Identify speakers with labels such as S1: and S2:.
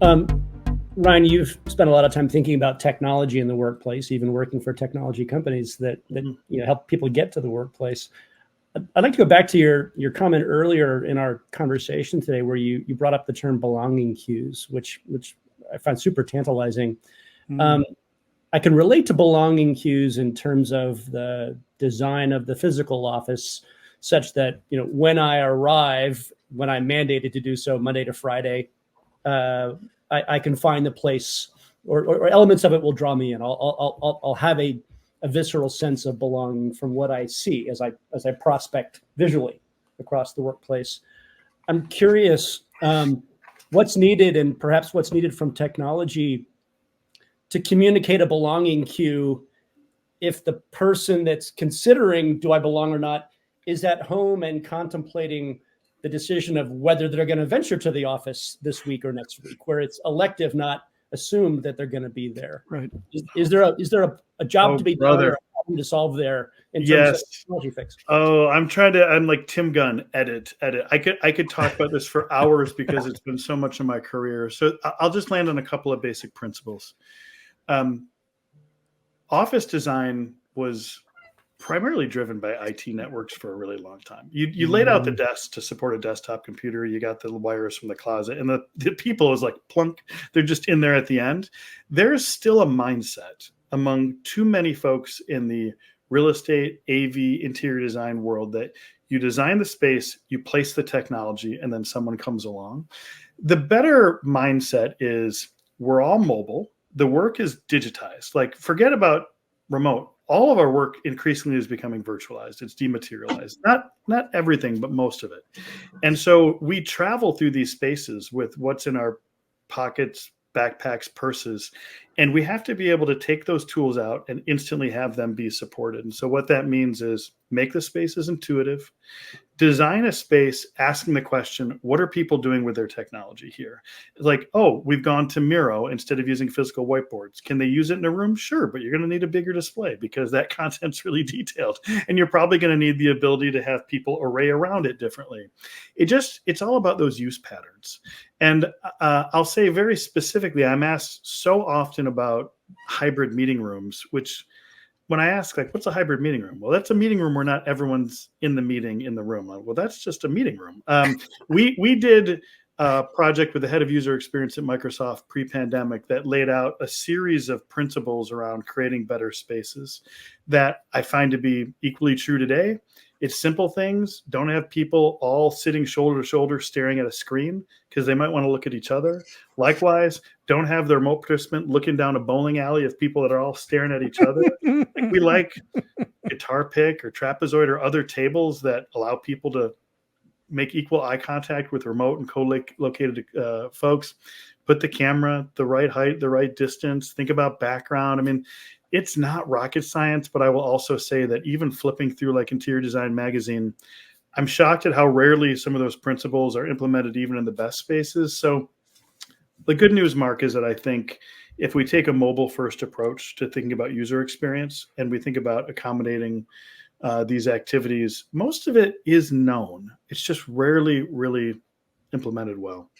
S1: Um, Ryan, you've spent a lot of time thinking about technology in the workplace, even working for technology companies that help people get to the workplace. I'd like to go back to your comment earlier in our conversation today, where you brought up the term belonging cues, which I find super tantalizing. I can relate to belonging cues in terms of the design of the physical office, such that when I arrive, when I'm mandated to do so Monday to Friday, I can find the place, or elements of it will draw me in. I'll have a visceral sense of belonging from what I see as I prospect visually across the workplace. I'm curious what's needed, and perhaps what's needed from technology to communicate a belonging cue if the person that's considering do I belong or not is at home and contemplating the decision of whether they're going to venture to the office this week or next week, where it's elective, not assumed that they're going to be there.
S2: Right.
S1: Is there a job to be done, or a problem to solve there in terms of technology fix?
S2: Oh, I'm like Tim Gunn, edit. I could talk about this for hours because it's been so much of my career. So I'll just land on a couple of basic principles. Office design was primarily driven by IT networks for a really long time. You laid out the desk to support a desktop computer. You got the wires from the closet, and the people is like plunk. They're just in there at the end. There's still a mindset among too many folks in the real estate, AV, interior design world that you design the space, you place the technology, and then someone comes along. The better mindset is we're all mobile. The work is digitized. Like, forget about remote. All of our work increasingly is becoming virtualized. It's dematerialized. Not everything, but most of it. And so we travel through these spaces with what's in our pockets, backpacks, purses, and we have to be able to take those tools out and instantly have them be supported. And so what that means is make the spaces intuitive, design a space asking the question, what are people doing with their technology here? Like, oh, we've gone to Miro instead of using physical whiteboards. Can they use it in a room? Sure, but you're going to need a bigger display because that content's really detailed. And you're probably going to need the ability to have people array around it differently. It's all about those use patterns. And I'll say very specifically, I'm asked so often about hybrid meeting rooms, which when I ask, like, what's a hybrid meeting room? Well, that's a meeting room where not everyone's in the meeting in the room. Well, that's just a meeting room. We did a project with the head of user experience at Microsoft pre-pandemic that laid out a series of principles around creating better spaces that I find to be equally true today. It's simple things. Don't have people all sitting shoulder to shoulder staring at a screen because they might want to look at each other. Likewise, don't have the remote participant looking down a bowling alley of people that are all staring at each other. Like, we like guitar pick or trapezoid or other tables that allow people to make equal eye contact with remote and co-located folks. Put the camera the right height, the right distance. Think about background. I mean, it's not rocket science, but I will also say that even flipping through like Interior Design Magazine, I'm shocked at how rarely some of those principles are implemented even in the best spaces. So the good news, Mark, is that I think if we take a mobile first approach to thinking about user experience and we think about accommodating these activities, most of it is known. It's just rarely really implemented well.